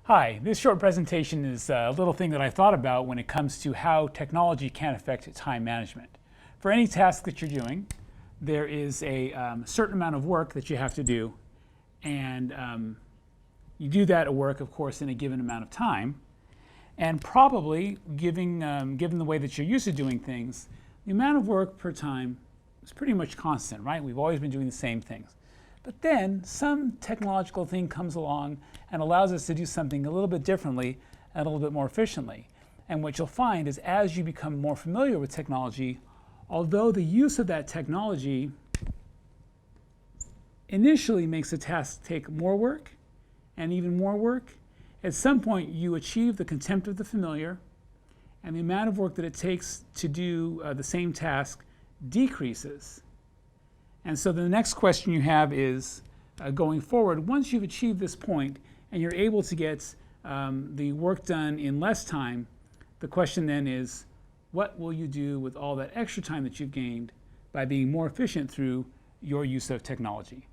Hi, this short presentation is a little thing that I thought about when it comes to how technology can affect time management. For any task that you're doing, there is a certain amount of work that you have to do, and you do that work, of course, in a given amount of time. And probably, given the way that you're used to doing things, the amount of work per time is pretty much constant, right? We've always been doing the same things. But then some technological thing comes along and allows us to do something a little bit differently and a little bit more efficiently. And what you'll find is as you become more familiar with technology, although the use of that technology initially makes a task take more work and even more work, at some point you achieve the contempt of the familiar, and the amount of work that it takes to do the same task decreases. And so the next question you have is, going forward, once you've achieved this point and you're able to get the work done in less time, the question then is, what will you do with all that extra time that you've gained by being more efficient through your use of technology?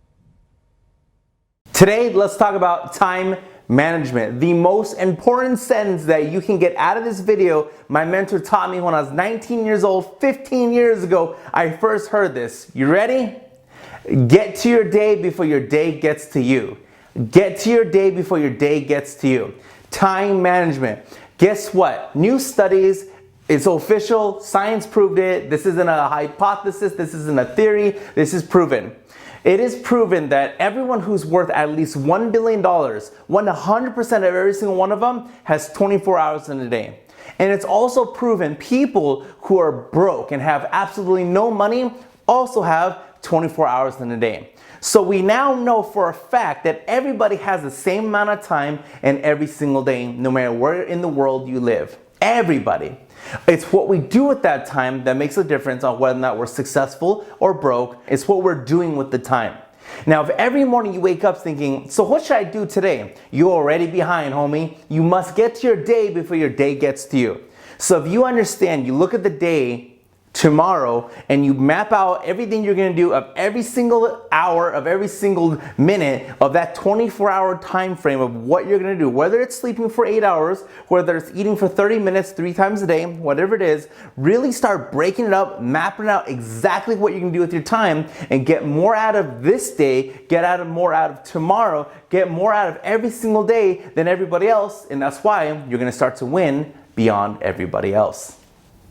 Today, let's talk about time management. The most important sentence that you can get out of this video, my mentor taught me when I was 19 years old, 15 years ago, I first heard this. You ready? Get to your day before your day gets to you. Get to your day before your day gets to you. Time management. Guess what? New studies, it's official, science proved it. This isn't a hypothesis, this isn't a theory, this is proven. It is proven that everyone who's worth at least $1 billion, 100% of every single one of them has 24 hours in a day. And it's also proven people who are broke and have absolutely no money also have 24 hours in a day. So we now know for a fact that everybody has the same amount of time in every single day, no matter where in the world you live. Everybody. It's what we do with that time that makes a difference on whether or not we're successful or broke. It's what we're doing with the time. Now, if every morning you wake up thinking, so what should I do today? You're already behind, homie. You must get to your day before your day gets to you. So if you understand, you look at the day tomorrow and you map out everything you're going to do of every single hour, of every single minute of that 24-hour time frame of what you're going to do, whether it's sleeping for 8 hours, whether it's eating for 30 minutes 3 times a day, whatever it is, really start breaking it up, mapping out exactly what you can do with your time and get more out of this day, get more out of tomorrow, get more out of every single day than everybody else, and that's why you're going to start to win beyond everybody else.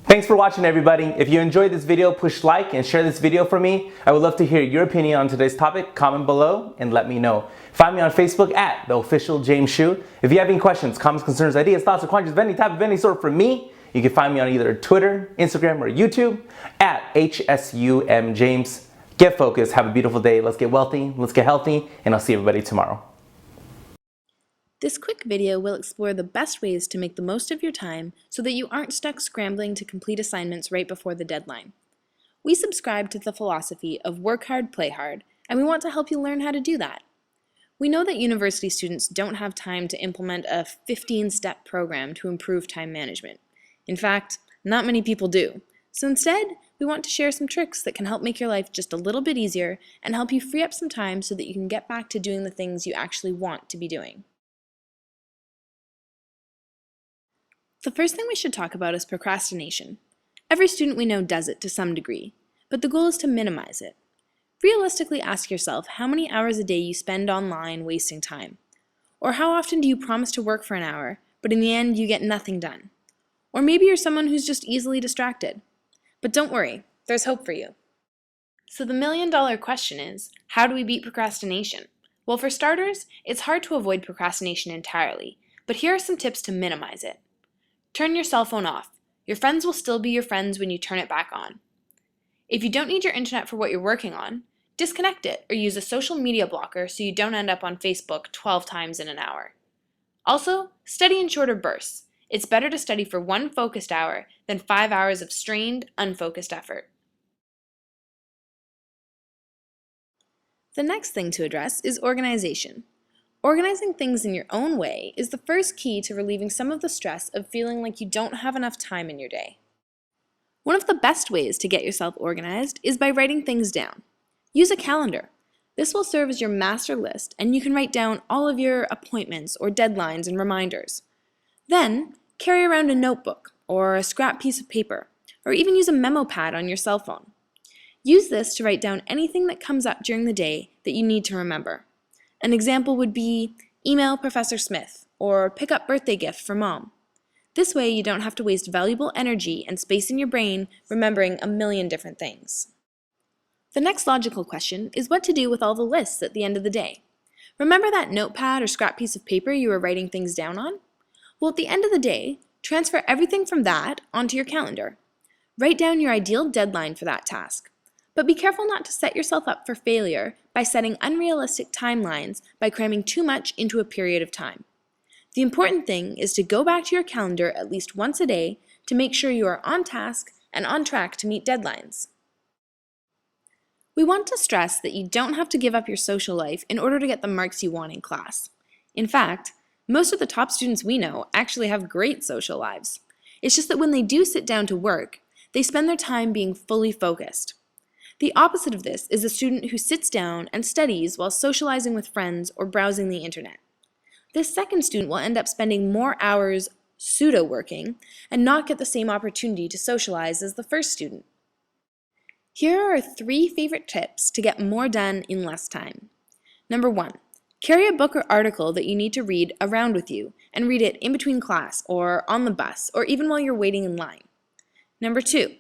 Thanks for watching, everybody. If you enjoyed this video, push like and share this video for me. I would love to hear your opinion on today's topic. Comment below and let me know. Find me on Facebook at the official James Shu. If you have any questions, comments, concerns, ideas, thoughts, or questions of any sort from me, you can find me on either Twitter, Instagram, or YouTube at HSUMJames. Get focused. Have a beautiful day. Let's get wealthy. Let's get healthy. And I'll see everybody tomorrow. This quick video will explore the best ways to make the most of your time so that you aren't stuck scrambling to complete assignments right before the deadline. We subscribe to the philosophy of work hard, play hard, and we want to help you learn how to do that. We know that university students don't have time to implement a 15-step program to improve time management. In fact, not many people do. So instead, we want to share some tricks that can help make your life just a little bit easier and help you free up some time so that you can get back to doing the things you actually want to be doing. The first thing we should talk about is procrastination. Every student we know does it to some degree, but the goal is to minimize it. Realistically ask yourself how many hours a day you spend online wasting time. Or how often do you promise to work for an hour, but in the end you get nothing done? Or maybe you're someone who's just easily distracted. But don't worry, there's hope for you. So the million-dollar question is, how do we beat procrastination? Well, for starters, it's hard to avoid procrastination entirely, but here are some tips to minimize it. Turn your cell phone off. Your friends will still be your friends when you turn it back on. If you don't need your internet for what you're working on, disconnect it or use a social media blocker so you don't end up on Facebook 12 times in an hour. Also, study in shorter bursts. It's better to study for 1 focused hour than 5 hours of strained, unfocused effort. The next thing to address is organization. Organizing things in your own way is the first key to relieving some of the stress of feeling like you don't have enough time in your day. One of the best ways to get yourself organized is by writing things down. Use a calendar. This will serve as your master list, and you can write down all of your appointments or deadlines and reminders. Then, carry around a notebook or a scrap piece of paper, or even use a memo pad on your cell phone. Use this to write down anything that comes up during the day that you need to remember. An example would be email Professor Smith or pick up birthday gift for mom. This way you don't have to waste valuable energy and space in your brain remembering a million different things. The next logical question is what to do with all the lists at the end of the day. Remember that notepad or scrap piece of paper you were writing things down on? Well, at the end of the day, transfer everything from that onto your calendar. Write down your ideal deadline for that task. But be careful not to set yourself up for failure by setting unrealistic timelines by cramming too much into a period of time. The important thing is to go back to your calendar at least once a day to make sure you are on task and on track to meet deadlines. We want to stress that you don't have to give up your social life in order to get the marks you want in class. In fact, most of the top students we know actually have great social lives. It's just that when they do sit down to work, they spend their time being fully focused. The opposite of this is a student who sits down and studies while socializing with friends or browsing the internet. This second student will end up spending more hours pseudo-working and not get the same opportunity to socialize as the first student. Here are 3 favorite tips to get more done in less time. Number 1, carry a book or article that you need to read around with you and read it in between class or on the bus or even while you're waiting in line. Number 2,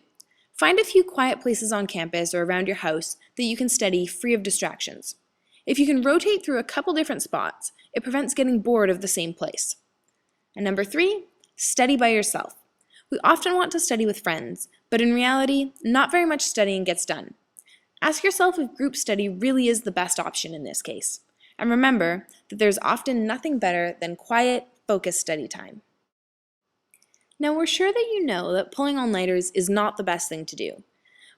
find a few quiet places on campus or around your house that you can study free of distractions. If you can rotate through a couple different spots, it prevents getting bored of the same place. And number 3, study by yourself. We often want to study with friends, but in reality, not very much studying gets done. Ask yourself if group study really is the best option in this case. And remember that there's often nothing better than quiet, focused study time. Now, we're sure that you know that pulling all-nighters is not the best thing to do,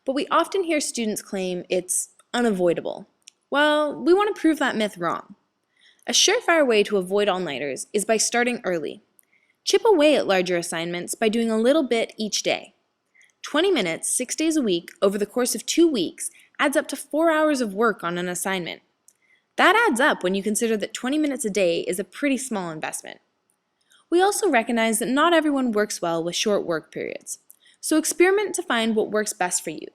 but we often hear students claim it's unavoidable. Well, we want to prove that myth wrong. A surefire way to avoid all-nighters is by starting early. Chip away at larger assignments by doing a little bit each day. 20 minutes, 6 days a week, over the course of 2 weeks adds up to 4 hours of work on an assignment. That adds up when you consider that 20 minutes a day is a pretty small investment. We also recognize that not everyone works well with short work periods, so experiment to find what works best for you.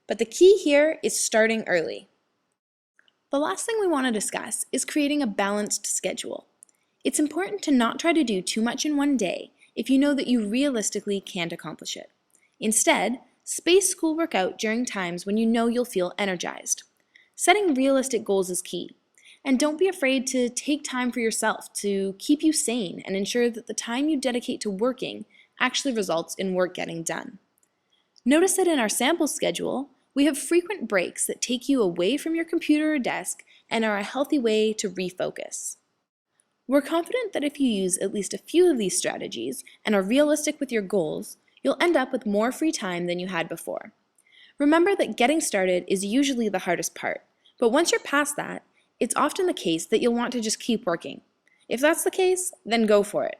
But the key here is starting early. The last thing we want to discuss is creating a balanced schedule. It's important to not try to do too much in one day if you know that you realistically can't accomplish it. Instead, space schoolwork out during times when you know you'll feel energized. Setting realistic goals is key. And don't be afraid to take time for yourself to keep you sane and ensure that the time you dedicate to working actually results in work getting done. Notice that in our sample schedule, we have frequent breaks that take you away from your computer or desk and are a healthy way to refocus. We're confident that if you use at least a few of these strategies and are realistic with your goals, you'll end up with more free time than you had before. Remember that getting started is usually the hardest part, but once you're past that, it's often the case that you'll want to just keep working. If that's the case, then go for it.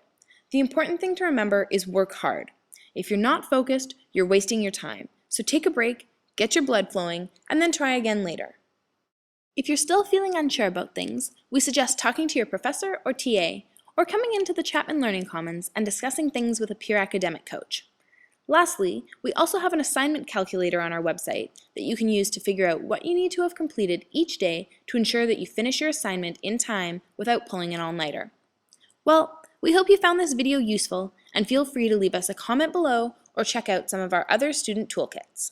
The important thing to remember is work hard. If you're not focused, you're wasting your time. So take a break, get your blood flowing, and then try again later. If you're still feeling unsure about things, we suggest talking to your professor or TA, or coming into the Chapman Learning Commons and discussing things with a peer academic coach. Lastly, we also have an assignment calculator on our website that you can use to figure out what you need to have completed each day to ensure that you finish your assignment in time without pulling an all-nighter. Well, we hope you found this video useful, and feel free to leave us a comment below or check out some of our other student toolkits.